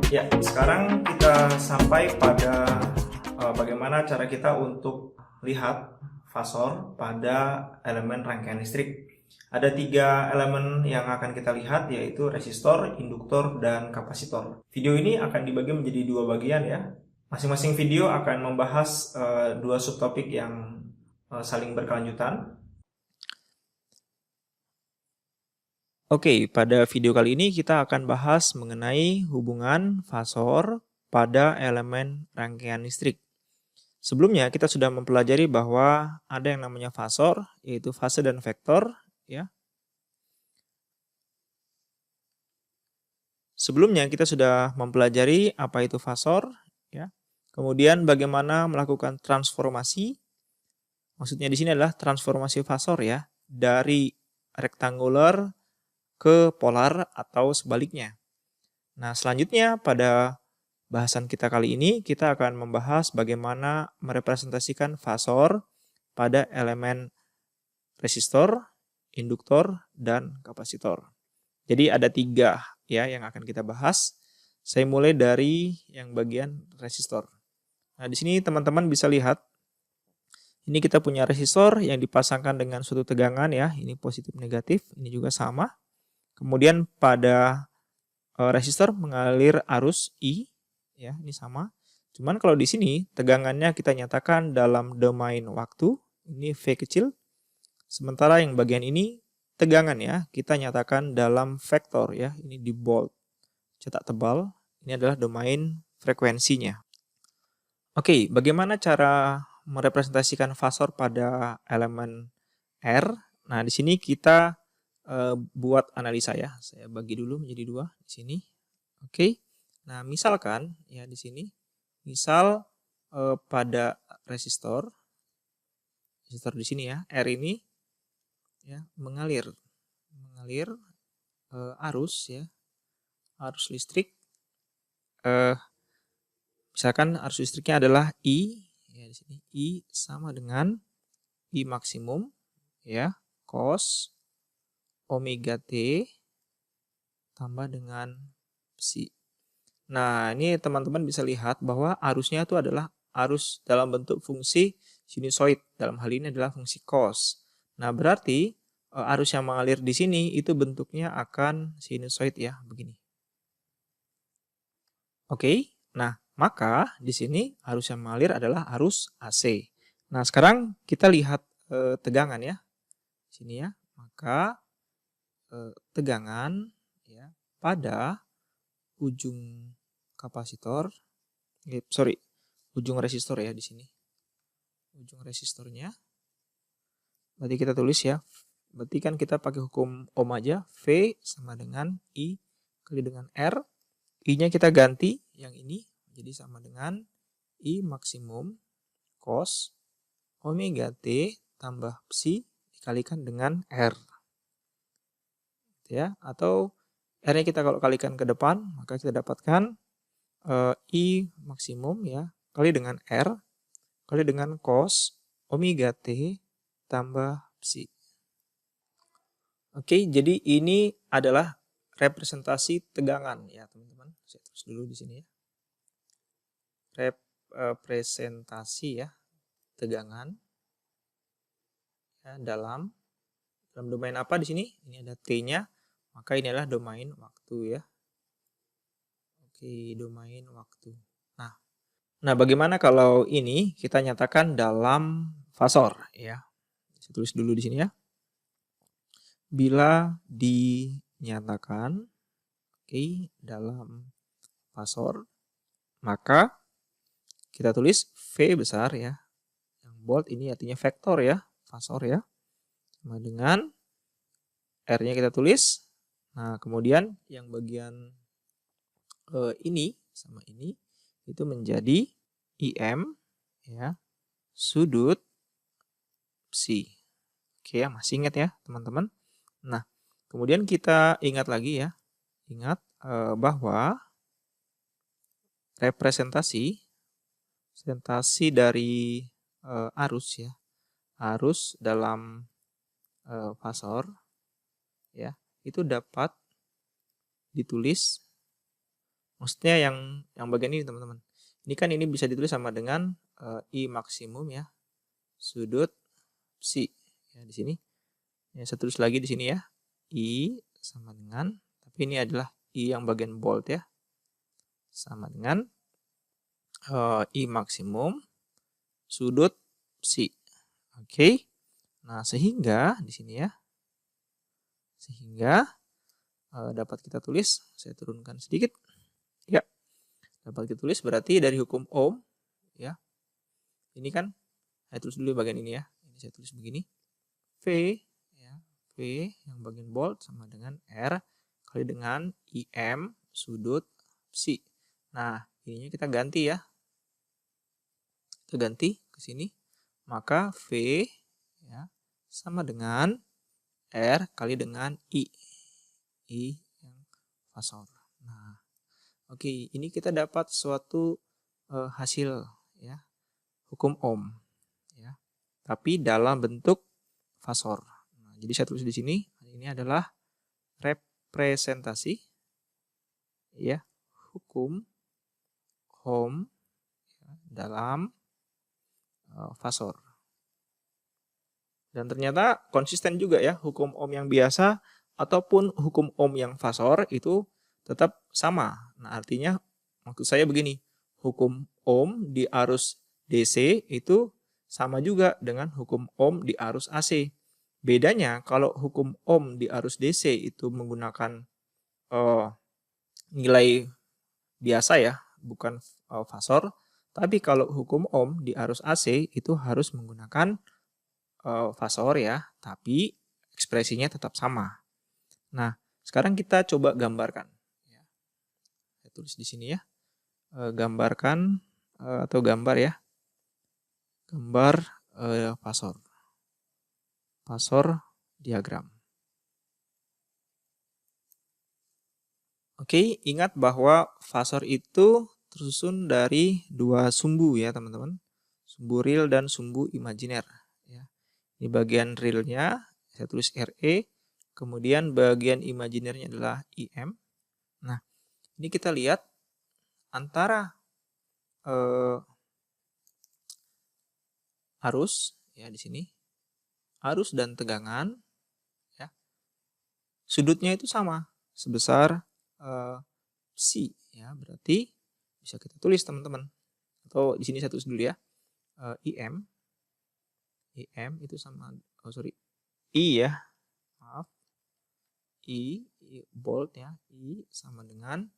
Ya, sekarang kita sampai pada bagaimana cara kita untuk lihat fasor pada elemen rangkaian listrik. Ada 3 elemen yang akan kita lihat, yaitu resistor, induktor, dan kapasitor. Video ini akan dibagi menjadi 2 bagian ya. Masing-masing video akan membahas 2 subtopik yang saling berkelanjutan. Oke, pada video kali ini kita akan bahas mengenai hubungan fasor pada elemen rangkaian listrik. Sebelumnya kita sudah mempelajari bahwa ada yang namanya fasor, yaitu fase dan vektor, ya. Sebelumnya kita sudah mempelajari apa itu fasor, ya. Kemudian bagaimana melakukan transformasi. Maksudnya di sini adalah transformasi fasor ya, dari rektangular ke polar atau sebaliknya. Nah, selanjutnya pada bahasan kita kali ini kita akan membahas bagaimana merepresentasikan fasor pada elemen resistor, induktor, dan kapasitor. Jadi ada 3 ya yang akan kita bahas. Saya mulai dari yang bagian resistor. Nah, di sini teman-teman bisa lihat ini kita punya resistor yang dipasangkan dengan suatu tegangan ya, ini positif negatif, ini juga sama. Kemudian pada resistor mengalir arus I, ya ini sama. Cuman kalau di sini tegangannya kita nyatakan dalam domain waktu, ini V kecil. Sementara yang bagian ini tegangan ya, kita nyatakan dalam vektor ya, ini di bold, cetak tebal. Ini adalah domain frekuensinya. Oke, bagaimana cara merepresentasikan fasor pada elemen R? Nah, di sini kita buat analisa ya. Saya bagi dulu menjadi 2 di sini. Oke. Nah, misalkan ya di sini, misal pada resistor di sini ya, R ini ya mengalir arus ya, arus listrik. Misalkan arus listriknya adalah I ya di sini. I sama dengan I maksimum ya, cos omega T tambah dengan psi. Nah, ini teman-teman bisa lihat bahwa arusnya itu adalah arus dalam bentuk fungsi sinusoid. Dalam hal ini adalah fungsi cos. Nah, berarti arus yang mengalir di sini itu bentuknya akan sinusoid ya, begini. Oke. Nah, maka di sini arus yang mengalir adalah arus AC. Nah, sekarang kita lihat tegangan ya. Di sini ya. Maka tegangan ya pada ujung kapasitor, ujung resistor ya di sini. Ujung resistornya. Berarti kita tulis ya. Berarti kan kita pakai hukum ohm aja. V sama dengan I kali dengan R. I-nya kita ganti yang ini. Jadi sama dengan I maksimum cos omega T tambah psi dikalikan dengan R. Ya, atau R-nya kita kalau kalikan ke depan, maka kita dapatkan I maksimum ya kali dengan R kali dengan cos omega T tambah psi. Oke, jadi ini adalah representasi tegangan ya teman-teman. Saya tulis dulu di sini ya. Representasi ya tegangan ya, dalam domain apa di sini? Ini ada T-nya, maka ini adalah domain waktu ya. Oke, domain waktu. Nah, bagaimana kalau ini kita nyatakan dalam fasor ya? Saya tulis dulu di sini ya. Bila dinyatakan dalam fasor, maka kita tulis V besar ya. Yang bold ini artinya vektor ya, fasor ya. Sama dengan R-nya kita tulis. Nah, kemudian yang bagian ini sama ini itu menjadi IM ya, sudut psi. Oke ya, masih ingat ya teman-teman. Nah, kemudian kita ingat lagi ya. Ingat bahwa representasi dari arus ya. Arus dalam fasor ya, itu dapat ditulis Maksudnya yang bagian ini teman-teman. Ini kan ini bisa ditulis sama dengan I maksimum ya, sudut psi. Ya, di sini. Ya, saya tulis lagi di sini ya. I sama dengan, tapi ini adalah I yang bagian bold ya. Sama dengan I maksimum sudut psi. Oke. Nah, sehingga di sini ya. Sehingga dapat kita tulis, saya turunkan sedikit. Ya. Dapat kita tulis berarti dari hukum Ohm ya. Ini kan saya tulis dulu bagian ini ya. Ini saya tulis begini. V ya, V yang bagian bold sama dengan R kali dengan IM sudut psi. Nah, ininya kita ganti ya. Kita ganti ke sini. Maka V ya sama dengan R kali dengan I. I yang fasor. Nah, oke, ini kita dapat suatu hasil ya, hukum Ohm ya. Tapi dalam bentuk fasor. Nah, jadi saya tulis di sini, ini adalah representasi ya, hukum Ohm ya, dalam fasor. Dan ternyata konsisten juga ya, hukum Ohm yang biasa ataupun hukum Ohm yang fasor itu tetap sama. Nah, artinya maksud saya begini, hukum Ohm di arus DC itu sama juga dengan hukum Ohm di arus AC. Bedanya kalau hukum Ohm di arus DC itu menggunakan nilai biasa ya, bukan fasor. Tapi kalau hukum Ohm di arus AC itu harus menggunakan fasor ya, tapi ekspresinya tetap sama. Nah, sekarang kita coba gambarkan. Saya tulis di sini ya, gambarkan atau gambar ya, gambar fasor, fasor diagram. Oke, ingat bahwa fasor itu tersusun dari dua sumbu ya teman-teman, sumbu real dan sumbu imajiner. Ya. Ini bagian realnya, saya tulis RE, kemudian bagian imajinernya adalah IM. Nah, ini kita lihat antara arus ya di sini, arus dan tegangan ya, sudutnya itu sama sebesar psi ya, berarti bisa kita tulis teman-teman. Atau di sini saya tulis dulu ya, IM itu sama, I ya, maaf, I bold ya, I sama dengan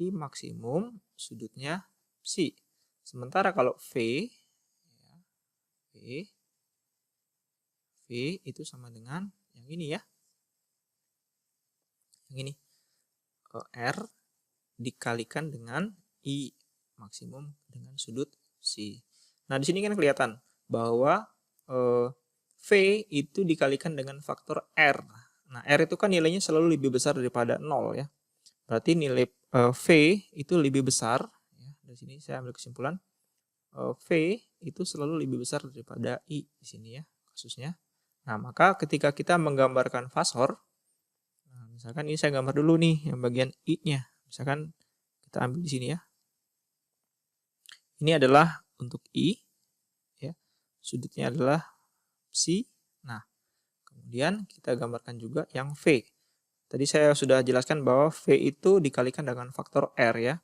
I maksimum sudutnya psi. Sementara kalau V ya, V itu sama dengan yang ini ya, yang ini, R dikalikan dengan I maksimum dengan sudut psi. Nah, di sini kan kelihatan bahwa V itu dikalikan dengan faktor R. Nah, R itu kan nilainya selalu lebih besar daripada 0 ya. Berarti nilai V itu lebih besar. Ya, dari sini saya ambil kesimpulan. V itu selalu lebih besar daripada I di sini ya, kasusnya. Nah, maka ketika kita menggambarkan fasor, nah, misalkan ini saya gambar dulu nih yang bagian I-nya. Misalkan kita ambil di sini ya. Ini adalah untuk I, ya. Sudutnya adalah psi. Nah, kemudian kita gambarkan juga yang V. Tadi saya sudah jelaskan bahwa V itu dikalikan dengan faktor R ya.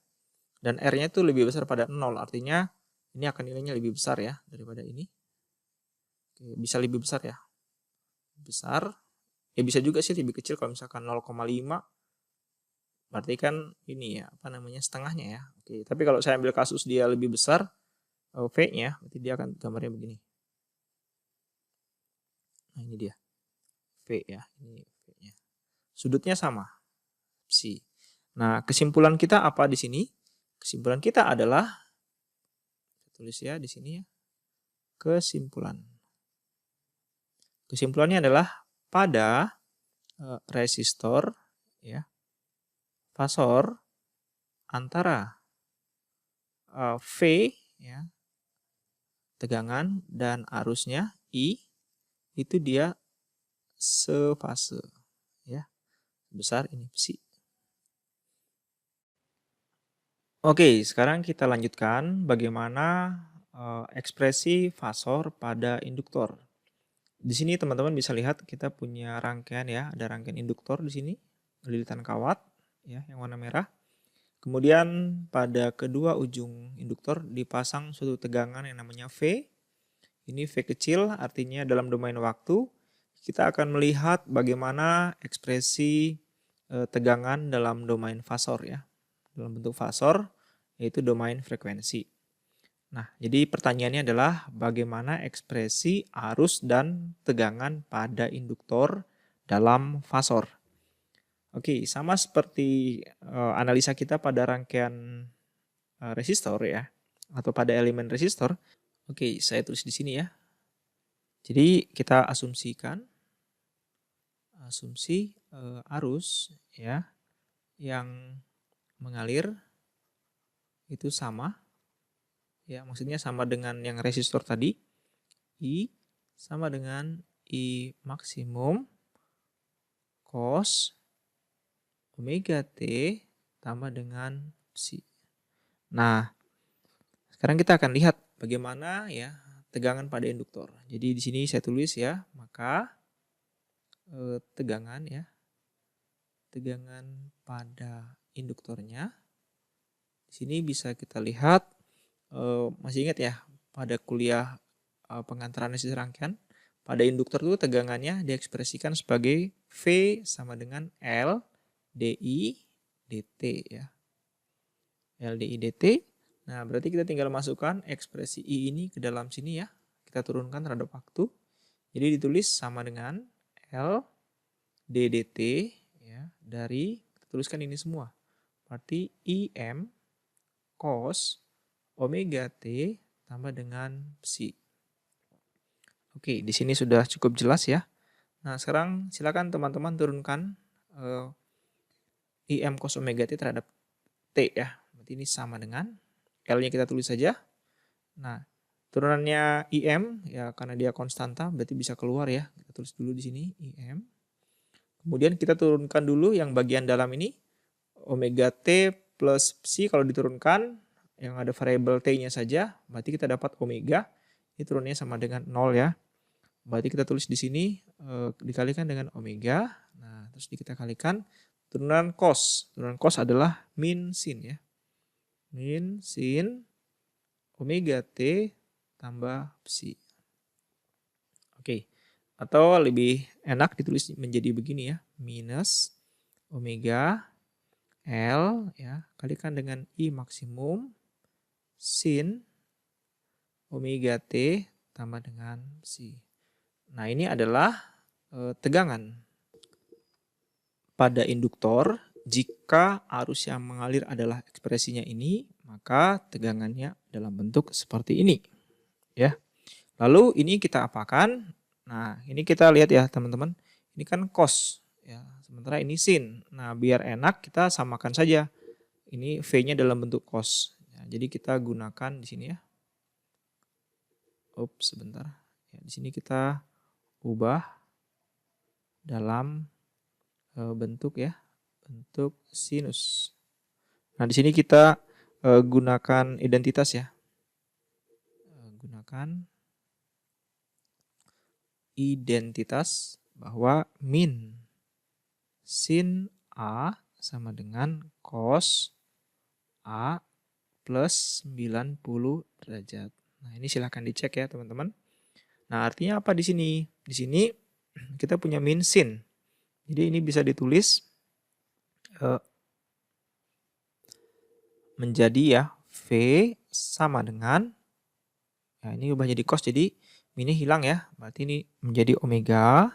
Dan R-nya itu lebih besar pada 0. Artinya ini akan nilainya lebih besar ya daripada ini. Oke, bisa lebih besar ya. Besar. Ya bisa juga sih lebih kecil kalau misalkan 0,5. Berarti kan ini ya, apa namanya, setengahnya ya. Oke, tapi kalau saya ambil kasus dia lebih besar, V-nya, berarti dia akan gambarnya begini. Nah, ini dia. V ya, ini V-nya. Sudutnya sama, psi. Nah, kesimpulan kita apa di sini? Kesimpulan kita adalah, tulis ya di sini ya, kesimpulan. Kesimpulannya adalah pada resistor ya, fasor antara V ya, tegangan dan arusnya I itu dia sefase ya, besar ini psi. Oke, sekarang kita lanjutkan bagaimana ekspresi fasor pada induktor. Di sini teman-teman bisa lihat kita punya rangkaian ya, ada rangkaian induktor di sini, lilitan kawat ya yang warna merah. Kemudian pada kedua ujung induktor dipasang suatu tegangan yang namanya V. Ini V kecil, artinya dalam domain waktu kita akan melihat bagaimana ekspresi tegangan dalam domain fasor ya. Dalam bentuk fasor, yaitu domain frekuensi. Nah, jadi pertanyaannya adalah bagaimana ekspresi arus dan tegangan pada induktor dalam fasor. Oke, sama seperti analisa kita pada rangkaian resistor ya, atau pada elemen resistor. Oke, saya tulis di sini ya. Jadi kita asumsikan arus ya yang mengalir itu sama ya, maksudnya sama dengan yang resistor tadi. I sama dengan I maksimum cos omega T tambah dengan psi. Nah, sekarang kita akan lihat bagaimana ya tegangan pada induktor. Jadi di sini saya tulis ya, maka tegangan pada induktornya. Di sini bisa kita lihat, masih ingat ya pada kuliah pengantaran analisis rangkaian, pada induktor itu tegangannya diekspresikan sebagai V sama dengan L dI dt ya. L dI dt. Nah, berarti kita tinggal masukkan ekspresi I ini ke dalam sini ya. Kita turunkan terhadap waktu. Jadi ditulis sama dengan L d dt ya, dari kita tuliskan ini semua. Berarti IM cos omega T tambah dengan psi. Oke, di sini sudah cukup jelas ya. Nah, sekarang silakan teman-teman turunkan IM cos omega T terhadap T ya. Berarti ini sama dengan L-nya kita tulis saja. Nah, turunannya IM ya karena dia konstanta berarti bisa keluar ya. Kita tulis dulu di sini IM. Kemudian kita turunkan dulu yang bagian dalam ini omega T plus psi kalau diturunkan yang ada variabel T-nya saja, berarti kita dapat omega. Ini turunnya sama dengan 0 ya. Berarti kita tulis di sini dikalikan dengan omega. Nah, terus kita kalikan turunan cos. Turunan cos adalah min sin ya. Min sin omega T tambah psi. Oke. Atau lebih enak ditulis menjadi begini ya. Minus omega L ya, kalikan dengan I maksimum sin omega T tambah dengan psi. Nah, ini adalah tegangan pada induktor. Jika arus yang mengalir adalah ekspresinya ini, maka tegangannya dalam bentuk seperti ini. Ya. Lalu ini kita apakan? Nah, ini kita lihat ya teman-teman. Ini kan cos. Ya, sementara ini sin. Nah, biar enak kita samakan saja. Ini V-nya dalam bentuk cos. Ya, jadi kita gunakan di sini ya. Sebentar. Ya, di sini kita ubah dalam bentuk ya, bentuk sinus. Nah, di sini kita gunakan identitas ya. Gunakan identitas bahwa min sin A sama dengan cos A plus 90 derajat. Nah, ini silahkan dicek ya teman-teman. Nah, artinya apa di sini? Di sini kita punya min sin. Jadi ini bisa ditulis menjadi ya V sama dengan, ya ini ubah jadi cos, jadi minnya hilang ya. Berarti ini menjadi omega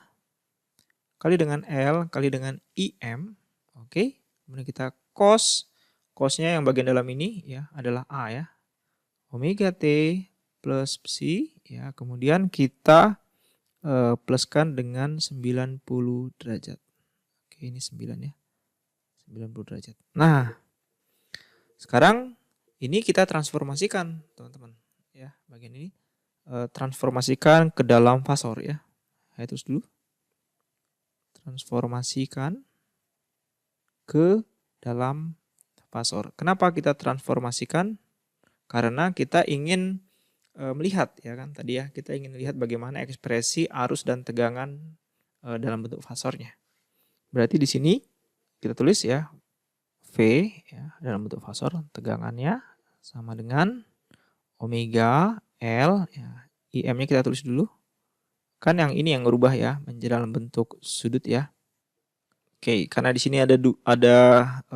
kali dengan L kali dengan IM. Oke, kemudian kita cosnya yang bagian dalam ini ya adalah A ya. Omega T plus psi ya, kemudian kita pluskan dengan 90 derajat. Oke, ini 9 ya. 90 derajat. Nah, sekarang ini kita transformasikan, teman-teman. Ya, bagian ini transformasikan ke dalam fasor ya. Saya terus dulu. Transformasikan ke dalam fasor. Kenapa kita transformasikan? Karena kita ingin melihat ya kan tadi ya, kita ingin lihat bagaimana ekspresi arus dan tegangan dalam bentuk fasornya. Berarti di sini kita tulis ya V ya, dalam bentuk fasor tegangannya sama dengan omega L ya, IM-nya kita tulis dulu. Kan yang ini yang berubah ya menjadi dalam bentuk sudut ya. Oke, karena di sini ada 3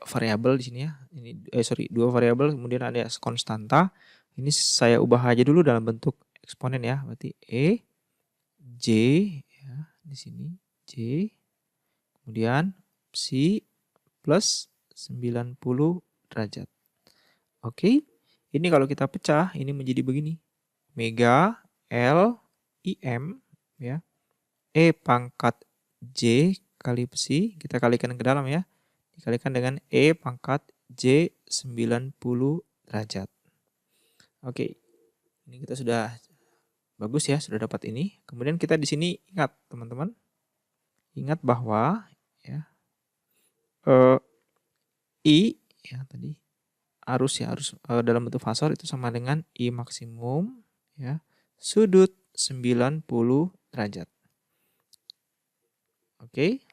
variabel di sini ya. Ini 2 variabel, kemudian ada konstanta. Ini saya ubah aja dulu dalam bentuk eksponen ya. Berarti J ya, di sini J. Kemudian psi plus 90 derajat. Oke. Ini kalau kita pecah ini menjadi begini. Omega L IM ya. E pangkat J kali psi, kita kalikan ke dalam ya. Dikalikan dengan E pangkat J 90 derajat. Oke. Ini kita sudah bagus ya, sudah dapat ini. Kemudian kita di sini ingat teman-teman. Ingat bahwa ya I ya tadi arus dalam bentuk fasor itu sama dengan I maksimum ya sudut 90 derajat. Oke.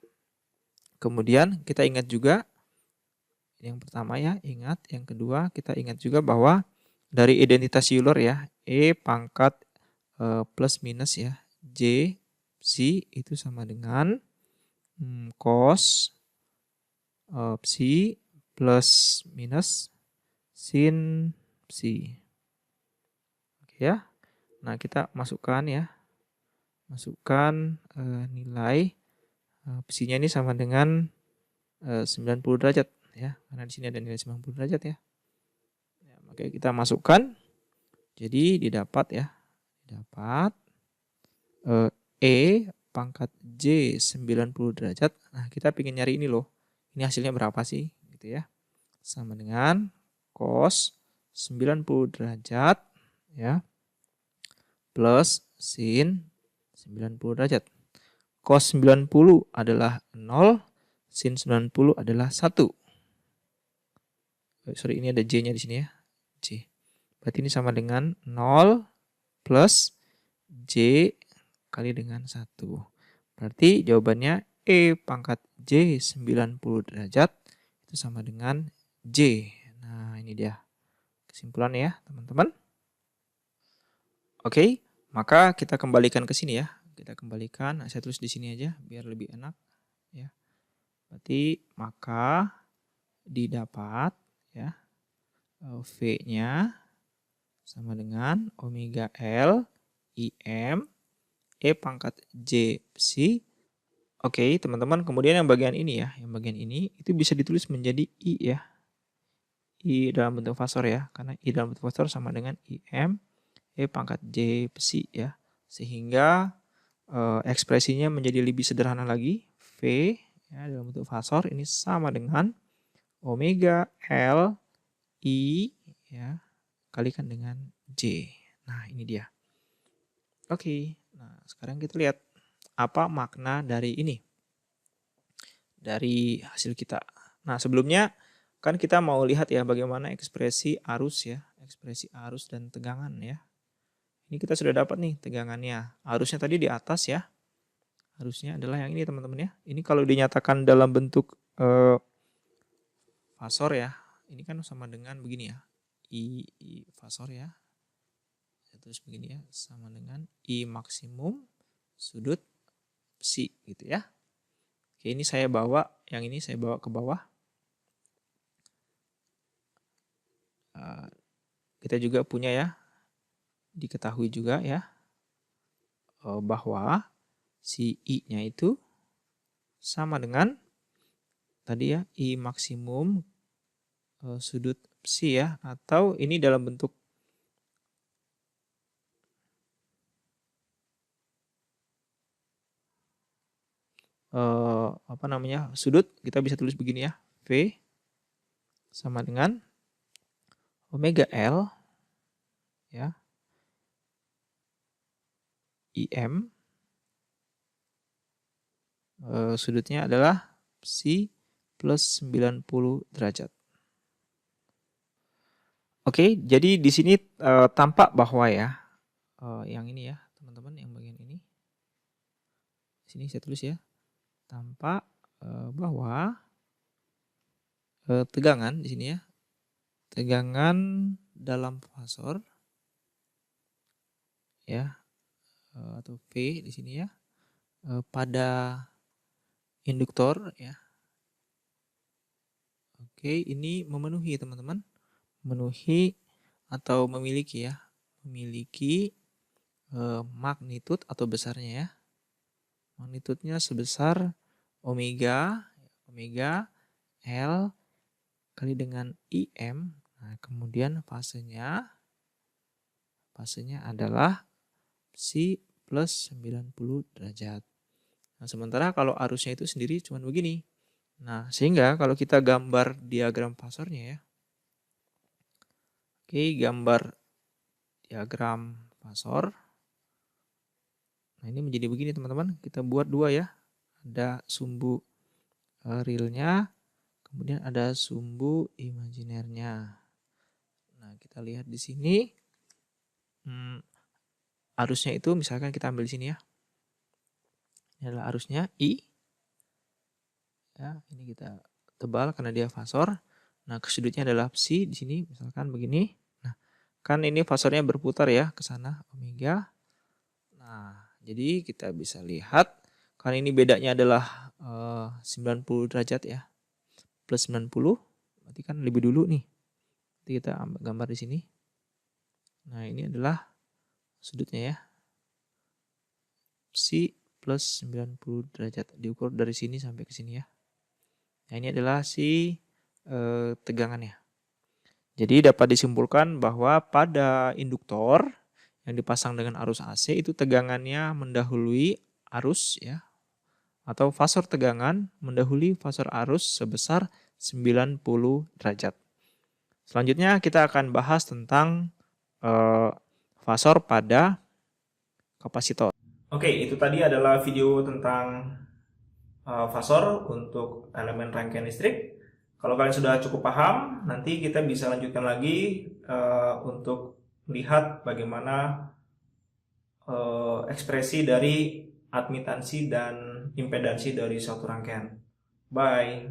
Kemudian kita ingat juga yang pertama ya, ingat. Yang kedua kita ingat juga bahwa dari identitas Euler ya, E pangkat plus minus ya, J psi itu sama dengan cos psi plus minus sin psi. Oke ya. Nah, kita masukkan ya. Masukkan nilai psinya ini sama dengan 90 derajat ya. Karena di sini ada nilai 90 derajat ya. Oke, kita masukkan. Jadi didapat ya. Didapat E pangkat J 90 derajat. Nah, kita ingin nyari ini loh. Ini hasilnya berapa sih? Gitu ya. Sama dengan cos 90 derajat ya. Plus sin 90 derajat. Cos 90 adalah 0, sin 90 adalah 1. Sorry, ini ada J-nya di sini ya. J. Berarti ini sama dengan 0 plus J kali dengan 1. Berarti jawabannya E pangkat J 90 derajat itu sama dengan J. Nah, ini dia kesimpulannya ya, teman-teman. Oke, maka kita kembalikan ke sini ya. Kita kembalikan, nah, saya tulis di sini aja biar lebih enak ya. Berarti maka didapat ya V-nya sama dengan omega L IM E pangkat J psi. Oke, teman-teman, kemudian yang bagian ini ya, yang bagian ini itu bisa ditulis menjadi I ya. I dalam bentuk fasor ya, karena I dalam bentuk fasor sama dengan IM E pangkat J psi ya. Sehingga ekspresinya menjadi lebih sederhana lagi. V ya, dalam bentuk fasor ini sama dengan omega L I ya kalikan dengan J. Nah, ini dia. Oke, nah sekarang kita lihat apa makna dari ini. Dari hasil kita. Nah, sebelumnya kan kita mau lihat ya bagaimana ekspresi arus ya, ekspresi arus dan tegangan ya. Ini kita sudah dapat nih tegangannya. Arusnya tadi di atas ya. Harusnya adalah yang ini teman-teman ya. Ini kalau dinyatakan dalam bentuk fasor ya. Ini kan sama dengan begini ya. I fasor ya. Terus begini ya. Sama dengan I maksimum sudut psi gitu ya. Oke, ini saya bawa. Yang ini saya bawa ke bawah. Kita juga punya ya. Diketahui juga ya. Bahwa si I-nya itu sama dengan tadi ya I maksimum sudut psi ya, atau ini dalam bentuk apa namanya sudut, kita bisa tulis begini ya, V sama dengan omega L ya IM sudutnya adalah psi plus 90 derajat. Oke, jadi di sini tampak bahwa ya, yang ini ya, teman-teman, yang bagian ini. Di sini saya tulis ya, tampak bahwa tegangan di sini ya, tegangan dalam fasor ya, atau V di sini ya, pada induktor ya. Oke, ini memenuhi teman-teman, memenuhi atau memiliki ya, memiliki magnitud atau besarnya ya. Magnitudnya sebesar omega L kali dengan IM. Nah, kemudian fasenya adalah psi plus 90 derajat. Nah, sementara kalau arusnya itu sendiri cuma begini. Nah, sehingga kalau kita gambar diagram fasornya ya. Oke, gambar diagram fasor. Nah, ini menjadi begini teman-teman. Kita buat dua ya. Ada sumbu realnya, kemudian ada sumbu imajinernya. Nah, kita lihat di sini. Arusnya itu misalkan kita ambil di sini ya. Ini adalah arusnya I. Ya, ini kita tebal karena dia fasor. Nah, kesudutnya adalah psi di sini misalkan begini. Nah, kan ini fasornya berputar ya ke sana omega. Nah, jadi kita bisa lihat karena ini bedanya adalah 90 derajat ya. Plus 90 berarti kan lebih dulu nih. Nanti kita gambar di sini. Nah, ini adalah sudutnya ya. Psi plus 90 derajat diukur dari sini sampai ke sini ya. Nah, ini adalah si tegangannya. Jadi dapat disimpulkan bahwa pada induktor yang dipasang dengan arus AC itu tegangannya mendahului arus ya, atau fasor tegangan mendahului fasor arus sebesar 90 derajat. Selanjutnya kita akan bahas tentang fasor pada kapasitor. Oke, itu tadi adalah video tentang fasor untuk elemen rangkaian listrik. Kalau kalian sudah cukup paham, nanti kita bisa lanjutkan lagi untuk melihat bagaimana ekspresi dari admitansi dan impedansi dari suatu rangkaian. Bye.